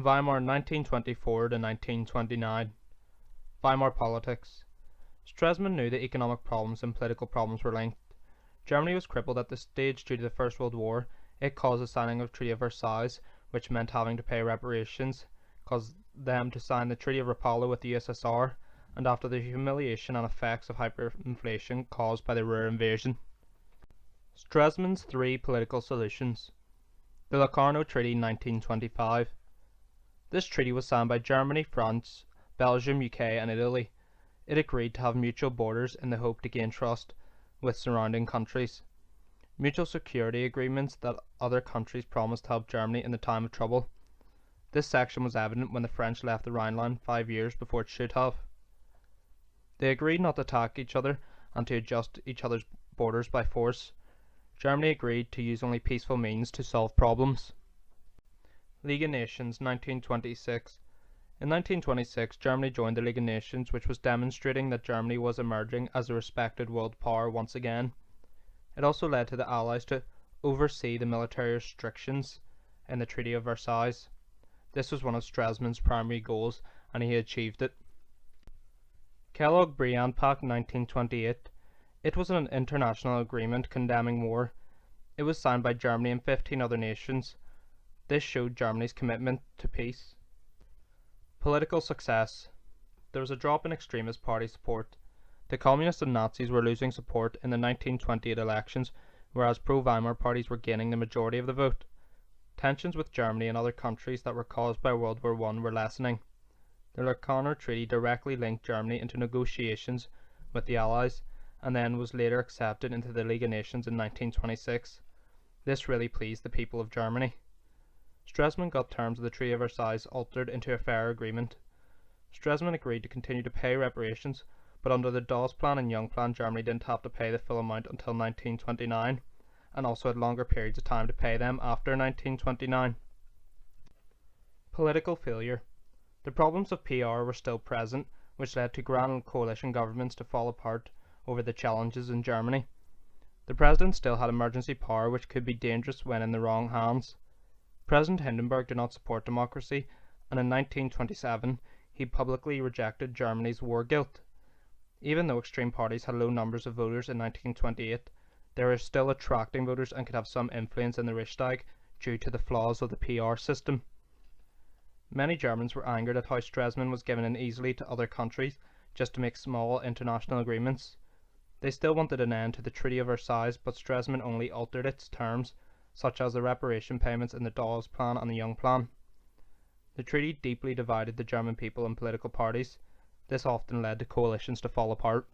Weimar 1924 to 1929. Weimar politics. Stresemann knew that economic problems and political problems were linked. Germany was crippled at this stage due to the First World War. It caused the signing of the Treaty of Versailles, which meant having to pay reparations, caused them to sign the Treaty of Rapallo with the USSR, and after the humiliation and effects of hyperinflation caused by the Ruhr invasion. Stresemann's three political solutions. The Locarno Treaty 1925. This treaty was signed by Germany, France, Belgium, UK and Italy. It agreed to have mutual borders in the hope to gain trust with surrounding countries. Mutual security agreements that other countries promised to help Germany in the time of trouble. This section was evident when the French left the Rhineland 5 years before it should have. They agreed not to attack each other and to adjust each other's borders by force. Germany agreed to use only peaceful means to solve problems. League of Nations 1926. In 1926, Germany joined the League of Nations, which was demonstrating that Germany was emerging as a respected world power once again. It also led to the Allies to oversee the military restrictions in the Treaty of Versailles. This was one of Stresemann's primary goals, and he achieved it. Kellogg-Briand Pact 1928. It was an international agreement condemning war. It was signed by Germany and 15 other nations. This showed Germany's commitment to peace. Political success. There was a drop in extremist party support. The Communists and Nazis were losing support in the 1928 elections, whereas pro-Weimar parties were gaining the majority of the vote. Tensions with Germany and other countries that were caused by World War I were lessening. The Locarno Treaty directly linked Germany into negotiations with the Allies, and then was later accepted into the League of Nations in 1926. This really pleased the people of Germany. Stresemann got terms of the Treaty of Versailles altered into a fair agreement. Stresemann agreed to continue to pay reparations, but under the Dawes Plan and Young Plan, Germany didn't have to pay the full amount until 1929, and also had longer periods of time to pay them after 1929. Political failure. The problems of PR were still present, which led to grand coalition governments to fall apart over the challenges in Germany. The president still had emergency power, which could be dangerous when in the wrong hands. President Hindenburg did not support democracy, and in 1927 he publicly rejected Germany's war guilt. Even though extreme parties had low numbers of voters in 1928, they were still attracting voters and could have some influence in the Reichstag due to the flaws of the PR system. Many Germans were angered at how Stresemann was given in easily to other countries just to make small international agreements. They still wanted an end to the Treaty of Versailles, but Stresemann only altered its terms, such as the reparation payments in the Dawes Plan and the Young Plan. The treaty deeply divided the German people and political parties. This often led to coalitions to fall apart.